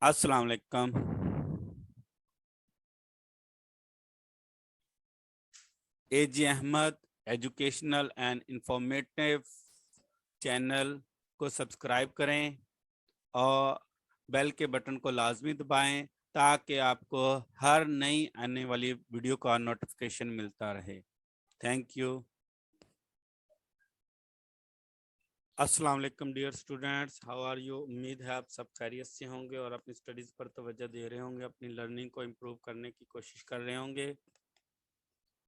अस्सलाम वालेकुम। AG Ahmad educational and informative channel को सब्सक्राइब करें और बेल के बटन को लाजमी दबाएं ताकि आपको हर नई आने वाली वीडियो का नोटिफिकेशन मिलता रहे। Thank you. अस्सलाम वालेकुम dear students, how are you. उम्मीद है आप सब खैरियत से होंगे और अपनी स्टडीज़ पर तवज्जो दे रहे होंगे, अपनी लर्निंग को इम्प्रूव करने की कोशिश कर रहे होंगे।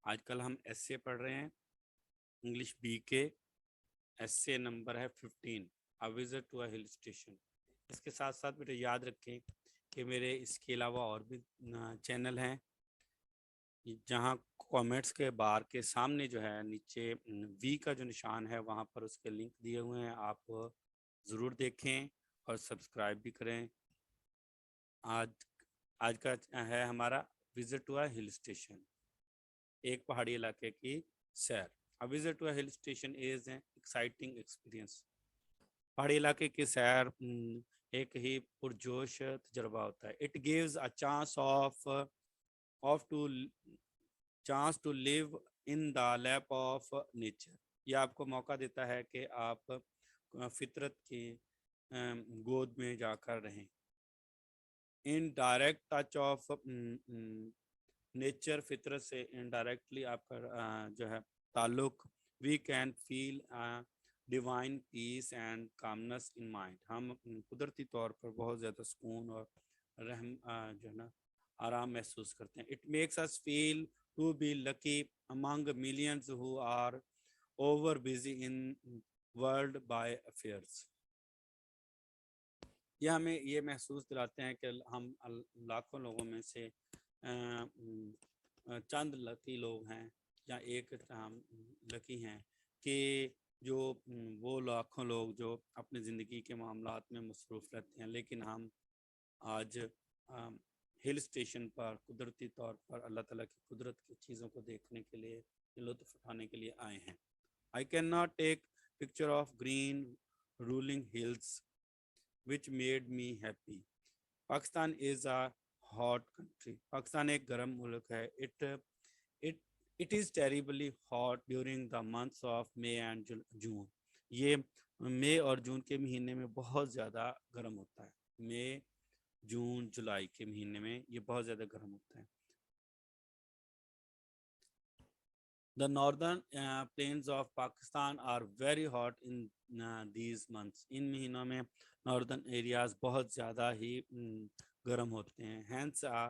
आजकल हम एसए पढ़ रहे हैं, इंग्लिश बी के एसए नंबर है 15, a visit to a hill station. इसके साथ साथ बेटे याद रखें कि मेरे इसके अलावा और भी चैनल हैं जहां कमेंट्स के बार के सामने जो है नीचे वी का जो निशान है वहां पर उसके लिंक दिए हुए हैं, आप ज़रूर देखें और सब्सक्राइब भी करें। आज आज का है हमारा visit to a hill station, एक पहाड़ी इलाके की सैर। A visit to a hill station is an exciting experience. पहाड़ी इलाके की सैर एक ही पुरजोश तजर्बा होता है। It gives a chance to live in the lap of nature. यह आपको मौका देता है कि आप फितरत की गोद में जाकर रहें। In direct touch of nature, फितरत से इनडायरेक्टली आपका जो है ताल्लुक। We can feel divine peace and calmness in mind. हम कुदरती तौर पर बहुत ज़्यादा सुकून और रहम जो है ना आराम महसूस करते हैं। It makes us feel to be lucky among millions who are over busy in worldly affairs. यह हमें ये महसूस दिलाते हैं कि हम लाखों लोगों में से चंद लकी लोग हैं या एक लकी हैं कि जो वो लाखों लोग जो अपनी ज़िंदगी के मामलात में मसरूफ़ रहते हैं, लेकिन हम आज हिल स्टेशन पर कुदरती तौर पर अल्लाह ताला की कुदरत की चीज़ों को देखने के लिए, लुत्फ़ उठाने के लिए आए हैं। I can not take picture of green rolling hills which made me happy. Pakistan is a hot country. Pakistan एक गर्म मुल्क है। It it is terribly hot during the months of May and June. ये मई और जून के महीने में बहुत ज़्यादा गर्म होता है। मई, जून, जुलाई के महीने में ये बहुत ज़्यादा गर्म होता है। The northern plains of Pakistan are very hot in these months. इन महीनों में नॉर्दर्न एरियाज बहुत ज़्यादा ही गर्म होते हैं। Hence a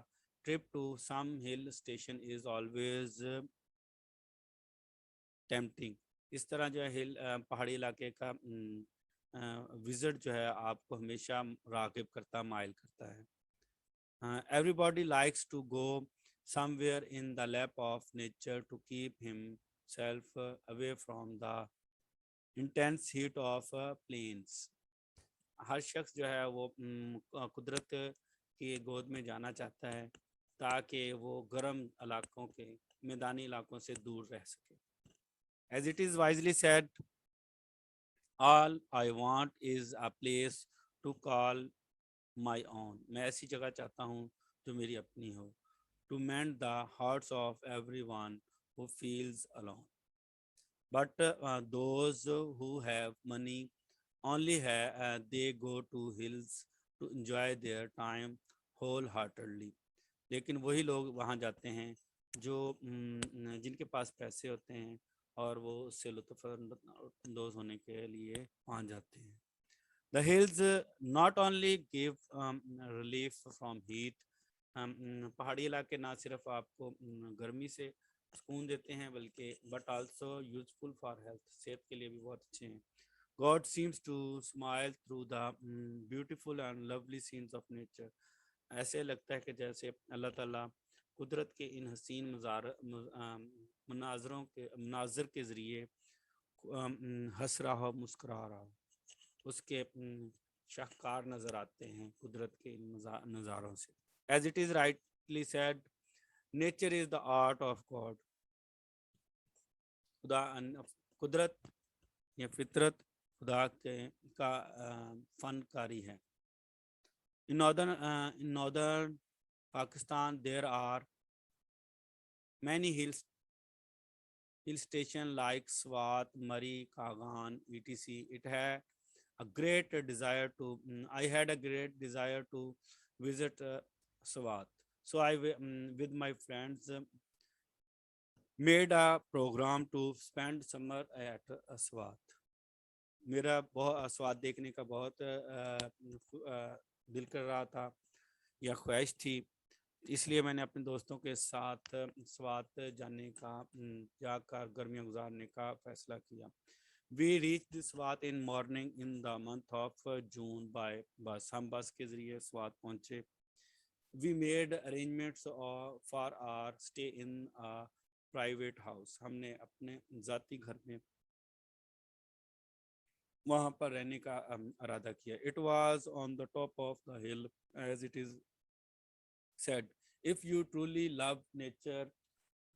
trip to some hill station is always tempting. इस तरह जो है हिल पहाड़ी इलाके का विजिट जो है आपको हमेशा राग़िब करता, माइल करता है। Everybody likes to go somewhere in the lap of nature to keep himself away from the intense heat of plains. हर शख्स जो है वो कुदरत की गोद में जाना चाहता है ताकि वो गर्म इलाकों के, मैदानी इलाकों से दूर रह सके। As it is wisely said, all I want is a place to call my own. मैं ऐसी जगह चाहता हूँ जो मेरी अपनी हो। To mend the hearts of everyone who feels alone, but those who have money only है they go to hills to enjoy their time wholeheartedly. लेकिन वही लोग वहाँ जाते हैं जो जिनके पास पैसे होते हैं और वो उससे लुत्फ़ अंदोज़ होने के लिए वहाँ जाते हैं। The hills not only give relief from heat, पहाड़ी इलाके ना सिर्फ आपको गर्मी से सुकून देते हैं बल्कि but also useful for health, सेहत के लिए भी बहुत अच्छे हैं। God seems to smile through the beautiful and lovely scenes of nature. ऐसे लगता है कि जैसे अल्लाह ताला कुदरत के इन हसीन मनाजर के ज़रिए हंस रहा हो, मुस्कुरा रहा हो। उसके शाहकार नज़र आते हैं कुदरत के इन नज़ारों से। As it is rightly said, nature is the art of God. खुदा कुदरत या फितरत खुदा के का फनकारी है। In northern Pakistan, there are many hill station like Swat, Mari, Kagan, etc. It had a great desire to. I had a great desire to visit Swat. So with my friends, made a program to spend summer at Swat. मेरा बहुत स्वाद देखने का बहुत दिल कर रहा था या ख्वाहिश थी, इसलिए मैंने अपने दोस्तों के साथ स्वात जाने का जाकर गर्मियाँ गुजारने का फैसला किया। We reach the Swat in morning in the month of June by bus. हम बस के ज़रिए स्वात पहुँचे। We made arrangements for our stay in private house. हमने अपने ज़ाती घर में वहाँ पर रहने का इरादा किया। It was on the top of the hill as it is said, if you truly love nature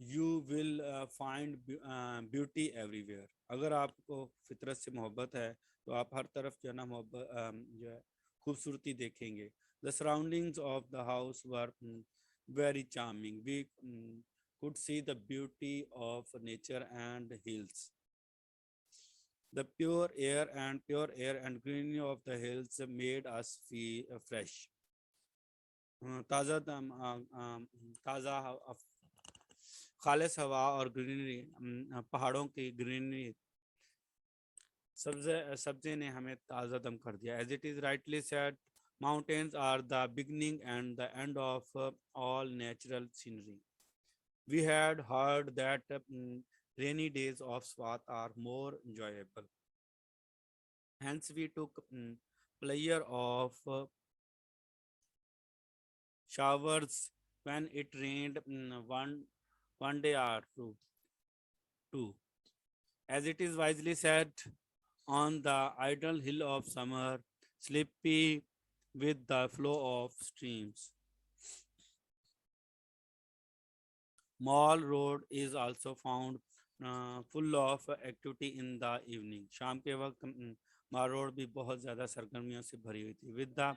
you will find beauty everywhere. अगर आपको फितरत से मोहब्बत है तो आप हर तरफ जो है ना मोहब्बत जो है खूबसूरती देखेंगे। The surroundings of the house were very charming. We could see the beauty of nature and hills. The pure air and greenery of the hills made us feel fresh. ताज़ा ताज़ा खालिस हवा और ग्रीनरी, पहाड़ों की ग्रीनरी सब्जे ने हमें ताज़ा दम कर दिया। As it is rightly said, mountains are the beginning and the end of all natural scenery. We had heard that rainy days of Swat are more enjoyable. Hence, we took pleasure of showers when it rained one day or two. As it is wisely said, on the idle hill of summer, sleepy with the flow of streams. Mall Road is also found full of activity in the evening. शाम के वक्त माल road भी बहुत ज़्यादा सरगर्मियों से भरी हुई थी। With the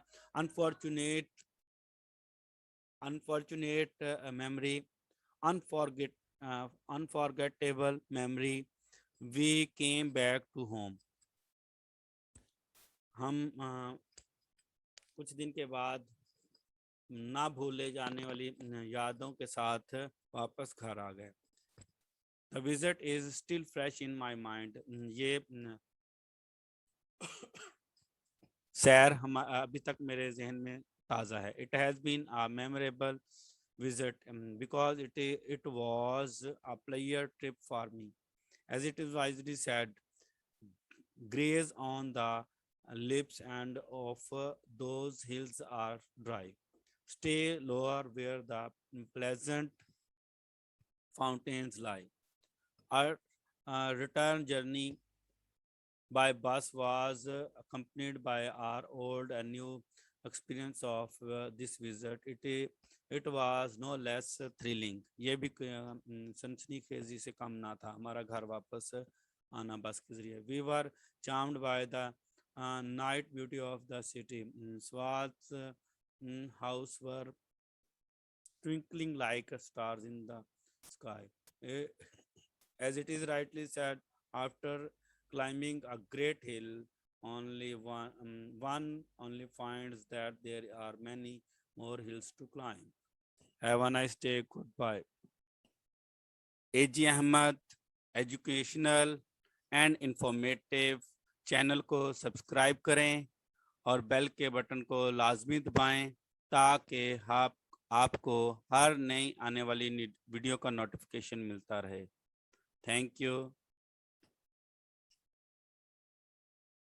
unforgettable memory, we came back to home. हम कुछ दिन के बाद ना भूले जाने वाली यादों के साथ वापस घर आ गए। The visit is still fresh in my mind. ये सैर हम अभी तक मेरे जहन में ताज़ा है। It has been a memorable visit because it was a pleasure trip for me. As it is wisely said, graze on the lips and of those hills are dry. Stay lower where the pleasant fountains lie. Our return journey by bus was accompanied by our old and new experience of this visit. It was no less thrilling. ये भी सनसनीखेजी से कम ना था हमारा घर वापस आना बस के जरिए। We were charmed by the night beauty of the city. Swat's house were twinkling like stars in the sky. As it is rightly said, after climbing a great hill, one only finds that there are many more hills to climb. Have a nice day. Goodbye. AG Ahmed, educational and informative channel को subscribe करें और bell के button को लाजमी दबाएं ताकि आपको हर नई आने वाली वीडियो का नोटिफिकेशन मिलता रहे। Thank you.